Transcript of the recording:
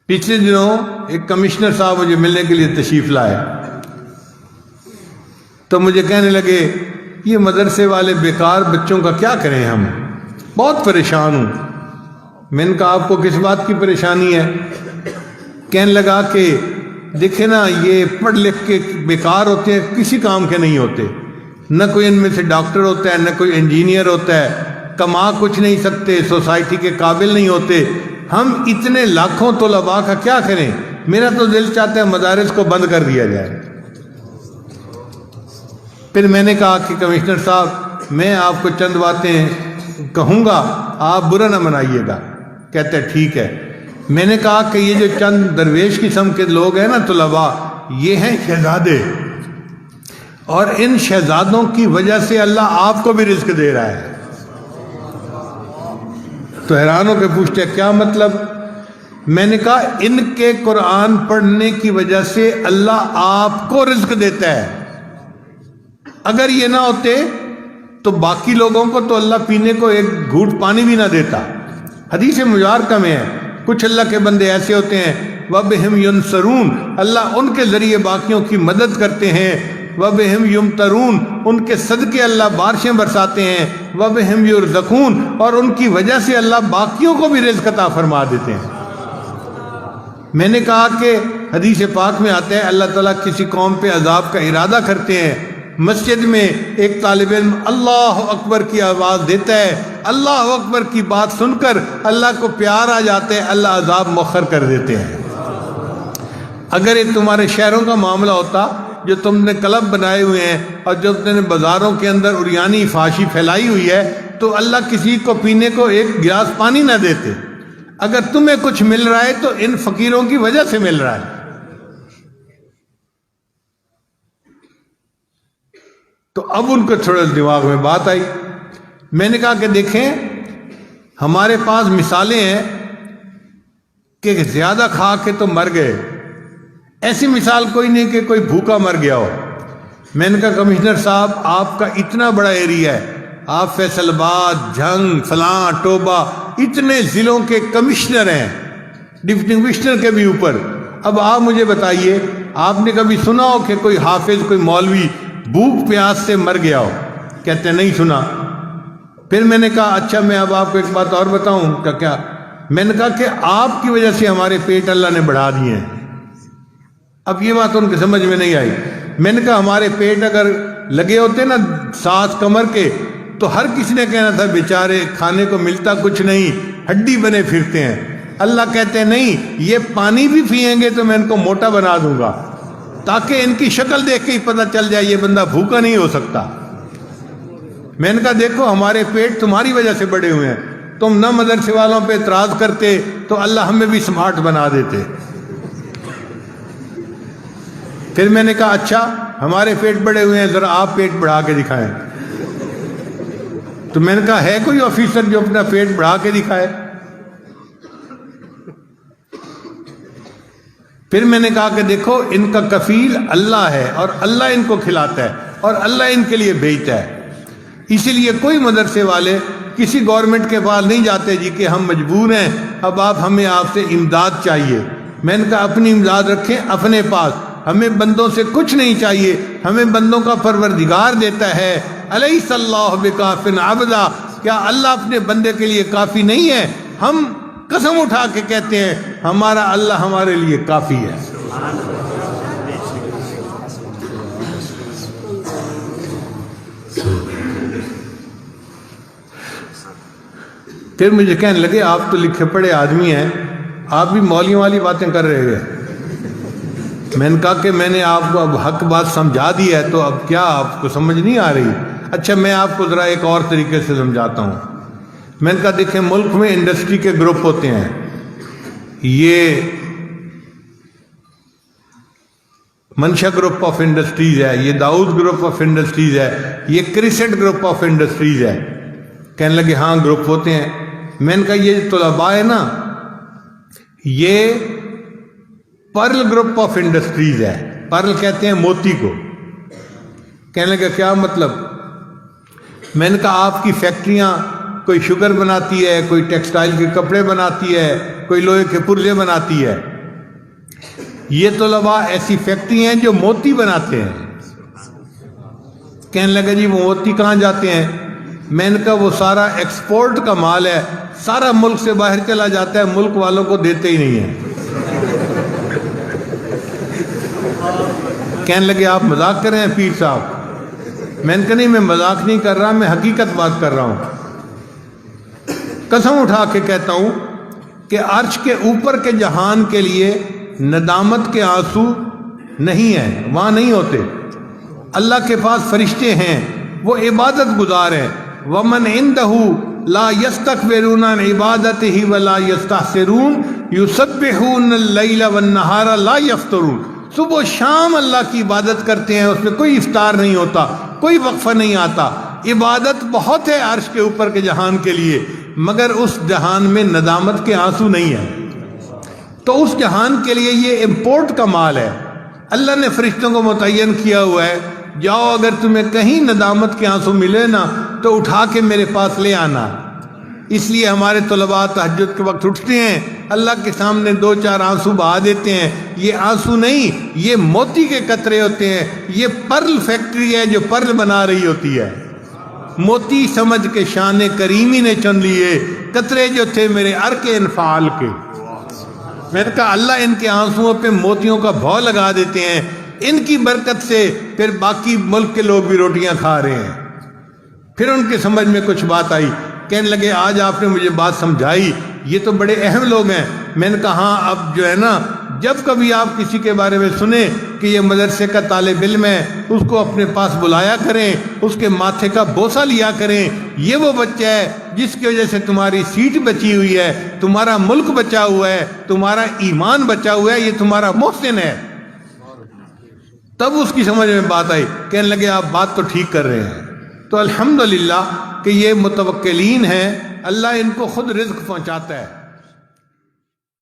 پچھلے دنوں ایک کمشنر صاحب مجھے ملنے کے لیے تشریف لائے تو مجھے کہنے لگے یہ مدرسے والے بیکار بچوں کا کیا کریں، ہم بہت پریشان ہوں۔ میں نے کہا آپ کو کس بات کی پریشانی ہے؟ کہنے لگا کہ دیکھیں نا، یہ پڑھ لکھ کے بیکار ہوتے ہیں، کسی کام کے نہیں ہوتے، نہ کوئی ان میں سے ڈاکٹر ہوتا ہے، نہ کوئی انجینئر ہوتا ہے، کما کچھ نہیں سکتے، سوسائٹی کے قابل نہیں ہوتے۔ ہم اتنے لاکھوں طلباء کا کیا کریں؟ میرا تو دل چاہتا ہے مدارس کو بند کر دیا جائے۔ پھر میں نے کہا کہ کمشنر صاحب میں آپ کو چند باتیں کہوں گا، آپ برا نہ منائیے گا۔ کہتے ہیں ٹھیک ہے۔ میں نے کہا کہ یہ جو چند درویش قسم کے لوگ ہیں نا طلباء، یہ ہیں شہزادے، اور ان شہزادوں کی وجہ سے اللہ آپ کو بھی رزق دے رہا ہے۔ تو حیران ہو کے پوچھتے ہیں کیا مطلب؟ میں نے کہا ان کے قرآن پڑھنے کی وجہ سے اللہ آپ کو رزق دیتا ہے۔ اگر یہ نہ ہوتے تو باقی لوگوں کو تو اللہ پینے کو ایک گھونٹ پانی بھی نہ دیتا۔ حدیث مبارکہ میں ہے کچھ اللہ کے بندے ایسے ہوتے ہیں وَبِهِمْ يُنصَرُونَ، اللہ ان کے ذریعے باقیوں کی مدد کرتے ہیں۔ وَبِهِمْ يُمْطَرُونَ، ان کے صدقے اللہ بارشیں برساتے ہیں۔ وَبِهِمْ يُرْزَقُونَ، اور ان کی وجہ سے اللہ باقیوں کو بھی رزق عطا فرما دیتے ہیں۔ میں نے کہا کہ حدیث پاک میں آتا ہے اللہ تعالیٰ کسی قوم پہ عذاب کا ارادہ کرتے ہیں، مسجد میں ایک طالب علم اللہ اکبر کی آواز دیتا ہے، اللہ اکبر کی بات سن کر اللہ کو پیار آ جاتا ہے، اللہ عذاب مؤخر کر دیتے ہیں۔ اگر یہ تمہارے شہروں کا معاملہ ہوتا جو تم نے کلب بنائے ہوئے ہیں اور جو تم نے بازاروں کے اندر عریانی فحاشی پھیلائی ہوئی ہے، تو اللہ کسی کو پینے کو ایک گلاس پانی نہ دیتے۔ اگر تمہیں کچھ مل رہا ہے تو ان فقیروں کی وجہ سے مل رہا ہے۔ تو اب ان کو تھوڑا دماغ میں بات آئی۔ میں نے کہا کہ دیکھیں ہمارے پاس مثالیں ہیں کہ زیادہ کھا کے تو مر گئے، ایسی مثال کوئی نہیں کہ کوئی بھوکا مر گیا ہو۔ میں نے کہا کمشنر صاحب آپ کا اتنا بڑا ایریا ہے، آپ فیصل آباد، جھنگ، فلاں، ٹوبہ، اتنے ضلعوں کے کمشنر ہیں، ڈپٹی کمشنر کے بھی اوپر۔ اب آپ مجھے بتائیے آپ نے کبھی سنا ہو کہ کوئی حافظ، کوئی مولوی بھوک پیاس سے مر گیا ہو؟ کہتے ہیں نہیں سنا۔ پھر میں نے کہا اچھا میں اب آپ کو ایک بات اور بتاؤں کیا؟ میں نے کہا کہ آپ کی وجہ سے ہمارے پیٹ اللہ نے بڑھا دیے ہیں۔ اب یہ بات ان کے سمجھ میں نہیں آئی۔ میں نے کہا ہمارے پیٹ اگر لگے ہوتے نا ساتھ کمر کے تو ہر کسی نے کہنا تھا بیچارے کھانے کو ملتا کچھ نہیں، ہڈی بنے پھرتے ہیں۔ اللہ کہتے ہیں نہیں، یہ پانی بھی پئیں گے تو میں ان کو موٹا بنا دوں گا، تاکہ ان کی شکل دیکھ کے ہی پتہ چل جائے یہ بندہ بھوکا نہیں ہو سکتا۔ میں نے کہا دیکھو ہمارے پیٹ تمہاری وجہ سے بڑے ہوئے ہیں، تم نہ مدرسے والوں پہ اعتراض کرتے تو اللہ ہمیں بھی سمارٹ بنا دیتے۔ پھر میں نے کہا اچھا ہمارے پیٹ بڑے ہوئے ہیں، ذرا آپ پیٹ بڑھا کے دکھائیں۔ تو میں نے کہا ہے کوئی آفیسر جو اپنا پیٹ بڑھا کے دکھائے؟ پھر میں نے کہا کہ دیکھو ان کا کفیل اللہ ہے اور اللہ ان کو کھلاتا ہے اور اللہ ان کے لیے بھیجتا ہے۔ اسی لیے کوئی مدرسے والے کسی گورنمنٹ کے پاس نہیں جاتے جی کہ ہم مجبور ہیں، اب ہمیں آپ سے امداد چاہیے۔ میں نے کہا اپنی امداد رکھیں اپنے پاس، ہمیں بندوں سے کچھ نہیں چاہیے، ہمیں بندوں کا پروردگار دیتا ہے۔ الیس اللہ بکاف عبدا، کیا اللہ اپنے بندے کے لیے کافی نہیں ہے؟ ہم قسم اٹھا کے کہتے ہیں ہمارا اللہ ہمارے لیے کافی ہے۔ پھر مجھے کہنے لگے آپ تو لکھے پڑھے آدمی ہیں، آپ بھی مولیوں والی باتیں کر رہے ہیں۔ میں نے کہا کہ میں نے آپ کو اب حق بات سمجھا دی ہے تو اب کیا آپ کو سمجھ نہیں آ رہی؟ اچھا میں آپ کو ذرا ایک اور طریقے سے سمجھاتا ہوں۔ میں نے کہا دیکھیں ملک میں انڈسٹری کے گروپ ہوتے ہیں، یہ منشا گروپ آف انڈسٹریز ہے، یہ داؤد گروپ آف انڈسٹریز ہے، یہ کرسنٹ گروپ آف انڈسٹریز ہے۔ کہنے لگے ہاں گروپ ہوتے ہیں۔ میں نے کہا یہ طلباء ہے نا، یہ پرل گروپ آف انڈسٹریز ہے، پرل کہتے ہیں موتی کو۔ کہنے لگا کیا مطلب؟ میں نے کہا آپ کی فیکٹریاں کوئی شوگر بناتی ہے، کوئی ٹیکسٹائل کے کپڑے بناتی ہے، کوئی لوہے کے پرزے بناتی ہے، یہ طلباء ایسی فیکٹری ہیں جو موتی بناتے ہیں. کہنے لگا جی وہ موتی کہاں جاتے ہیں؟ میں نے کہا وہ سارا ایکسپورٹ کا مال ہے، سارا ملک سے باہر چلا جاتا ہے، ملک والوں کو دیتے ہی نہیں ہیں. کہنے لگے آپ مذاق کر رہے ہیں پیر صاحب. میں نے کہا نہیں، میں مذاق نہیں کر رہا، میں حقیقت بات کر رہا ہوں. قسم اٹھا کے کہتا ہوں کہ عرش کے اوپر کے جہان کے لیے ندامت کے آنسو نہیں ہیں، وہاں نہیں ہوتے. اللہ کے پاس فرشتے ہیں، وہ عبادت گزار ہیں. وَمَنْ عِنْدَهُ لَا يَسْتَكْبِرُونَ عَنْ عِبَادَتِهِ وَلَا يَسْتَحْسِرُونَ يُسَبِّحُونَ اللَّيْلَ وَالنَّهَارَ لَا يَفْتُرُونَ. صبح و شام اللہ کی عبادت کرتے ہیں، اس میں کوئی افطار نہیں ہوتا، کوئی وقفہ نہیں آتا. عبادت بہت ہے عرش کے اوپر کے جہان کے لیے، مگر اس جہان میں ندامت کے آنسو نہیں ہیں. تو اس جہان کے لیے یہ امپورٹ کا مال ہے. اللہ نے فرشتوں کو متعین کیا ہوا ہے، جاؤ اگر تمہیں کہیں ندامت کے آنسو ملے نا تو اٹھا کے میرے پاس لے آنا. اس لیے ہمارے طلباء تہجد کے وقت اٹھتے ہیں، اللہ کے سامنے 2-4 آنسو بہا دیتے ہیں. یہ آنسو نہیں، یہ موتی کے قطرے ہوتے ہیں. یہ پرل فیکٹری ہے جو پرل بنا رہی ہوتی ہے. موتی سمجھ کے شان کریمی نے چن لیے، قطرے جو تھے میرے عرق انفعال کے. میں نے کہا اللہ ان کے آنسوؤں پہ موتیوں کا بھو لگا دیتے ہیں، ان کی برکت سے پھر باقی ملک کے لوگ بھی روٹیاں کھا رہے ہیں. پھر ان کے سمجھ میں کچھ بات آئی، کہنے لگے آج آپ نے مجھے بات سمجھائی، یہ تو بڑے اہم لوگ ہیں. میں نے کہا ہاں، اب جو ہے نا جب کبھی آپ کسی کے بارے میں سنیں کہ یہ مدرسے کا طالب علم ہے، اس کو اپنے پاس بلایا کریں، اس کے ماتھے کا بوسہ لیا کریں. یہ وہ بچہ ہے جس کی وجہ سے تمہاری سیٹ بچی ہوئی ہے، تمہارا ملک بچا ہوا ہے، تمہارا ایمان بچا ہوا ہے، یہ تمہارا محسن ہے. تب اس کی سمجھ میں بات آئی. کہنے لگے آپ بات تو ٹھیک کر رہے ہیں. تو الحمدللہ کہ یہ متوکلین ہیں، اللہ ان کو خود رزق پہنچاتا ہے.